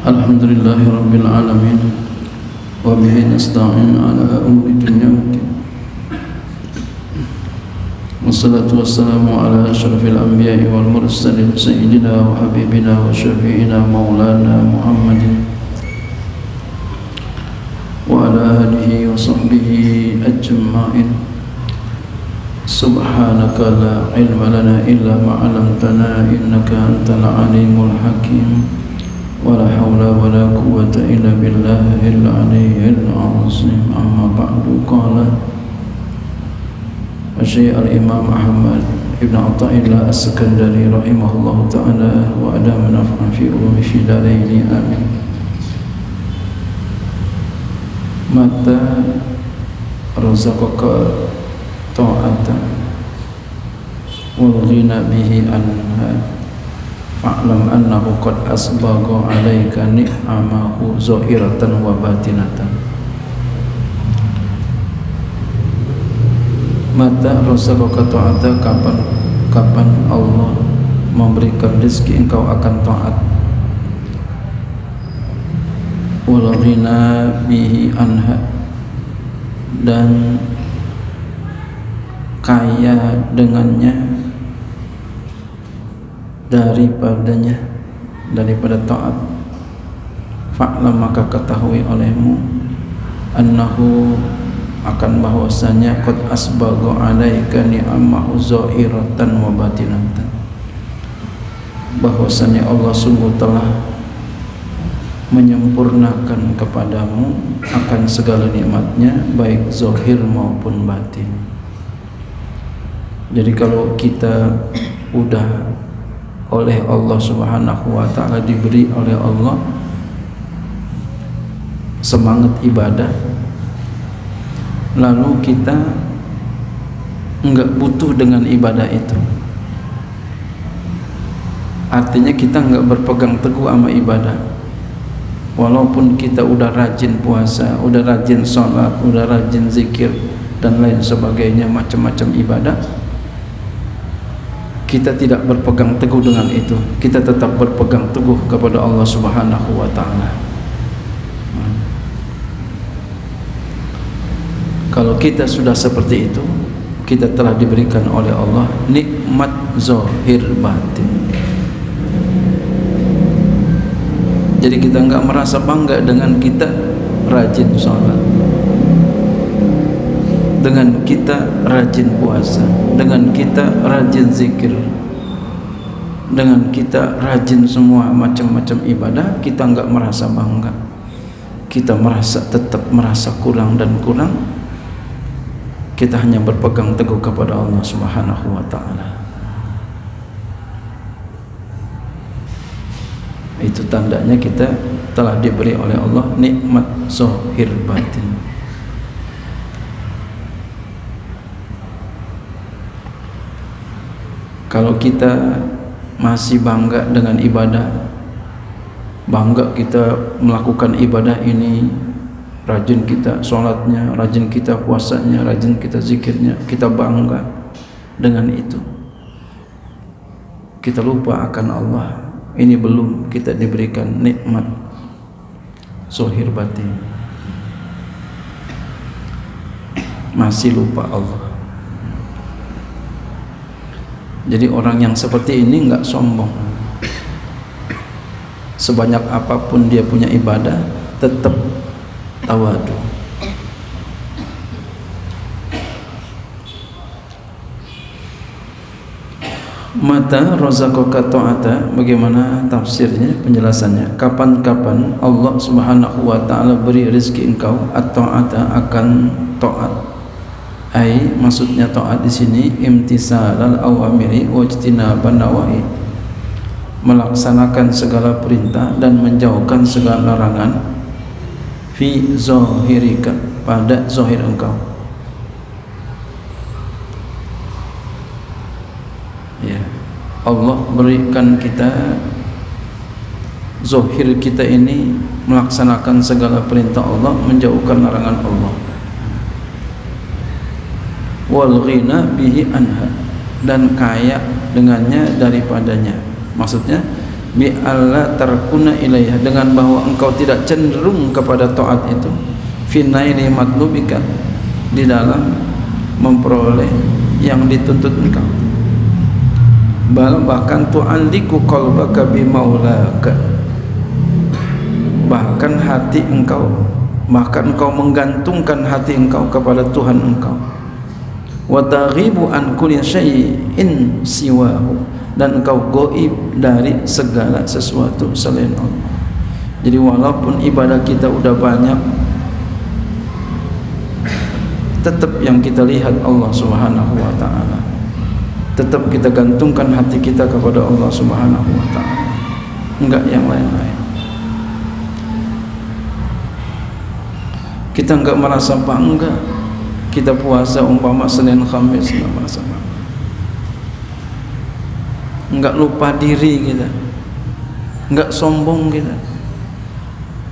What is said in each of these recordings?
Alhamdulillahi Rabbil Alamin wa bihi nasta'in ala umuri dunya waddin. Wassalatu wassalamu ala asyrafil anbiya'i wal mursalin sayyidina wa habibina wa syafi'ina maulana Muhammadin wa ala alihi wa sahbihi ajma'in. Subhanaka la ilma lana illa ma 'allamtana innaka antal alimul hakim. ولا حول ولا قوة إلا بالله العلي العظيم. أما بعد قال الشيخ الإمام أحمد ابن عطاء السكندري رحمه الله تعالى وأدام نفعا في علومه في دارين آمين. متى رزقك طاعة والغنى به عنها fa'lam annahu qad asbagha 'alaika ni'amahu zahiratan wa batinatan. Mata razaqaka ta'ata, kapan Allah memberikan rezeki engkau akan taat. Wal ghina bihi anha, dan kaya dengannya daripada taat. Fa'lam, maka ketahui olehmu, annahu akan bahwasanya qad asbagha 'alaika ni'amahu zahiratan wa batinatan, bahwasanya Allah sungguh telah menyempurnakan kepadamu akan segala nikmatnya baik zahir maupun batin. Jadi kalau kita udah oleh Allah Subhanahu wa ta'ala, diberi oleh Allah semangat ibadah, lalu kita enggak butuh dengan ibadah itu, artinya kita enggak berpegang teguh sama ibadah. Walaupun kita udah rajin puasa, udah rajin sholat, udah rajin zikir dan lain sebagainya, macam-macam ibadah, kita tidak berpegang teguh dengan itu. Kita tetap berpegang teguh kepada Allah Subhanahu wa ta'ala. Kalau kita sudah seperti itu, kita telah diberikan oleh Allah nikmat zahir batin. Jadi kita enggak merasa bangga dengan kita rajin sholat, dengan kita rajin puasa, dengan kita rajin zikir, dengan kita rajin semua macam-macam ibadah, kita enggak merasa bangga. Kita tetap merasa kurang dan kurang. Kita hanya berpegang teguh kepada Allah Subhanahu wa ta'ala. Itu tandanya kita telah diberi oleh Allah nikmat zahir batin. Kalau kita masih bangga dengan ibadah, bangga kita melakukan ibadah ini, rajin kita sholatnya, rajin kita puasanya, rajin kita zikirnya, kita bangga dengan itu, kita lupa akan Allah. Ini belum kita diberikan nikmat zahir batin, masih lupa Allah. Jadi orang yang seperti ini enggak sombong. Sebanyak apapun dia punya ibadah, tetap tawadu. Mata razaqaka ta'ata, bagaimana tafsirnya, penjelasannya? Kapan-kapan Allah Subhanahu wa ta'ala beri rezeki engkau at-ta'ata, akan taat. Ai, maksudnya taat di sini imtisalal awamiri wajtinaban nawahi, melaksanakan segala perintah dan menjauhkan segala larangan. Fi zahirika, pada zahir engkau. Ya, Allah berikan kita zahir kita ini melaksanakan segala perintah Allah, menjauhkan larangan Allah. Wal ghina bihi anha, dan kaya dengannya daripadanya. Maksudnya bi alla tarkuna ilaiha, dengan bahwa engkau tidak cenderung kepada taat itu, fi naili matlubika, di dalam memperoleh yang dituntut engkau. Bahkan tu'alliku qalbaka bi maulaka, bahkan hati engkau, bahkan engkau menggantungkan hati engkau kepada Tuhan engkau. Wa taghibu an kulli syai'in siwahu, dan engkau gaib dari segala sesuatu selain Allah. Jadi walaupun ibadah kita udah banyak, tetap yang kita lihat Allah Subhanahu wa taala. Tetap kita gantungkan hati kita kepada Allah Subhanahu wa taala, enggak yang lain-lain. Kita enggak merasa bangga kita puasa umpama Senin Khamis, enggak merasa bangga, enggak lupa diri kita, enggak sombong kita.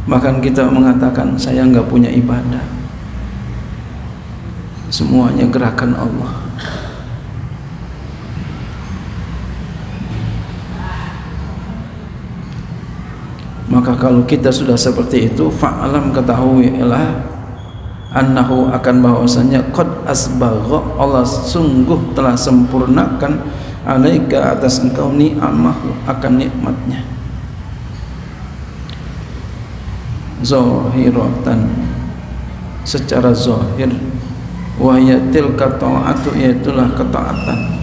Bahkan kita mengatakan saya enggak punya ibadah, semuanya gerakan Allah. Maka kalau kita sudah seperti itu, fa'alam, ketahuilah, annahu, akan bahwasanya qad asbagha, Allah sungguh telah sempurnakan, alaika, atas engkau, ni'amahu, akan nikmatnya, zahiratan, secara zahir, wa yatilka ta'atu, yaitulah ketaatan.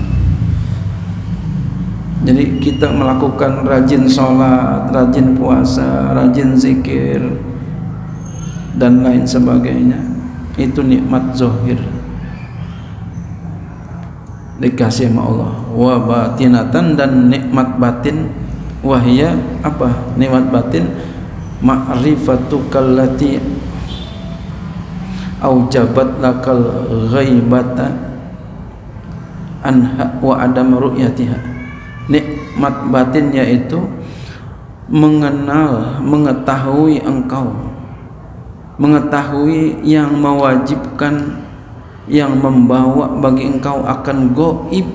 Jadi kita melakukan rajin sholat, rajin puasa, rajin zikir dan lain sebagainya, itu nikmat zahir dikasih sama Allah. Wa batinatan, dan nikmat batin, wahya apa? Nikmat batin ma'rifatukal lati aujabat lakal ghaibata anha wa adam ru'yatiha. Nikmat batin yaitu mengenal, mengetahui engkau, mengetahui yang mewajibkan, yang membawa bagi engkau akan gaib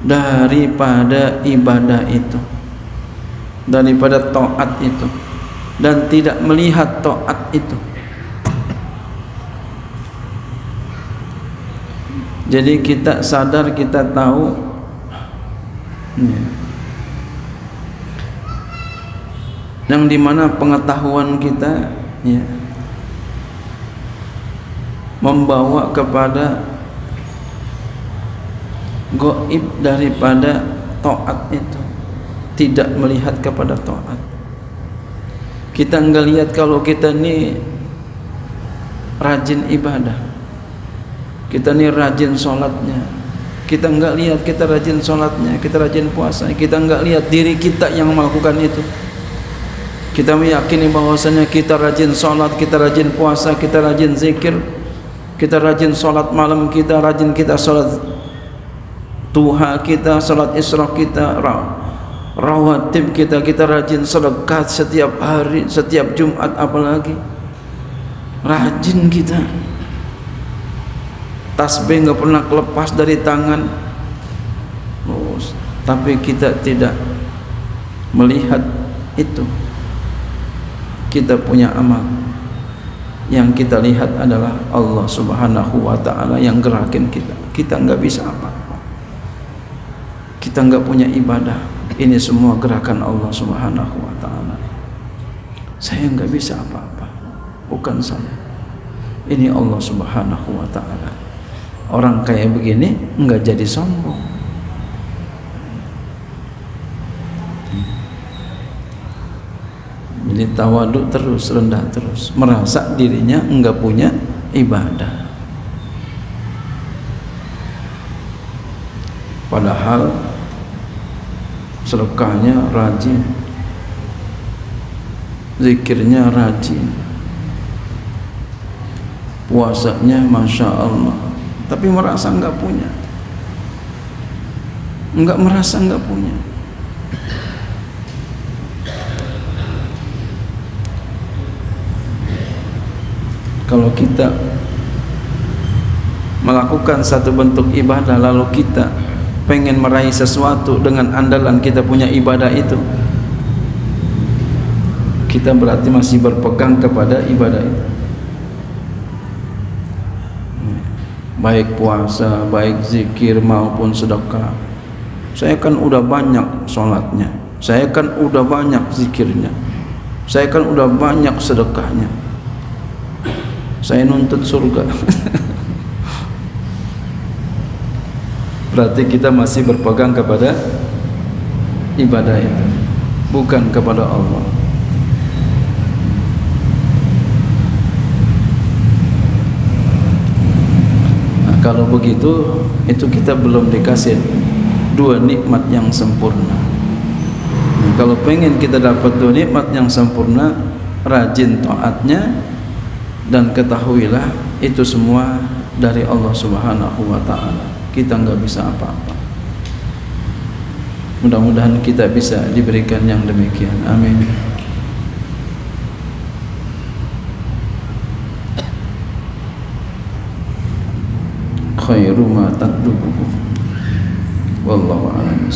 daripada ibadah itu, daripada taat itu, dan tidak melihat taat itu. Jadi kita sadar, kita tahu, yang dimana pengetahuan kita membawa kepada gaib daripada taat itu, tidak melihat kepada taat. Kita enggak lihat kalau kita ini rajin ibadah, kita ini rajin sholatnya, kita enggak lihat kita rajin sholatnya, kita rajin puasa, kita enggak lihat diri kita yang melakukan itu. Kita meyakini bahwasanya kita rajin sholat, kita rajin puasa, kita rajin zikir, kita rajin sholat malam, kita rajin kita sholat duha, kita sholat isra, kita rawatib, kita rajin sedekah setiap hari, setiap Jumat, apalagi rajin kita. Tasbih nggak pernah lepas dari tangan, tapi kita tidak melihat itu. Kita punya amal, yang kita lihat adalah Allah Subhanahu wa ta'ala yang gerakin kita. Kita nggak bisa apa-apa, kita nggak punya ibadah, ini semua gerakan Allah Subhanahu wa ta'ala. Saya nggak bisa apa-apa, bukan saya, ini Allah Subhanahu wa ta'ala. Orang kayak begini enggak jadi sombong. Jadi tawaduk terus, rendah terus, merasa dirinya enggak punya ibadah. Padahal sedekahnya rajin, zikirnya rajin, puasanya Masya Allah, tapi merasa enggak punya, merasa enggak punya. Kalau kita melakukan satu bentuk ibadah lalu kita pengen meraih sesuatu dengan andalan kita punya ibadah itu, kita berarti masih berpegang kepada ibadah itu. Baik puasa, baik zikir maupun sedekah. Saya kan udah banyak sholatnya, saya kan udah banyak zikirnya, saya kan udah banyak sedekahnya, saya nuntut surga. Berarti kita masih berpegang kepada ibadah itu, bukan kepada Allah. Nah, kalau begitu, itu kita belum dikasih dua nikmat yang sempurna. Nah, kalau pengen kita dapat dua nikmat yang sempurna, rajin taatnya, dan ketahuilah itu semua dari Allah Subhanahu wa ta'ala. Kita nggak bisa apa-apa. Mudah-mudahan kita bisa diberikan yang demikian. Amin. Khairu ma taqdubuhu wallahu a'lam.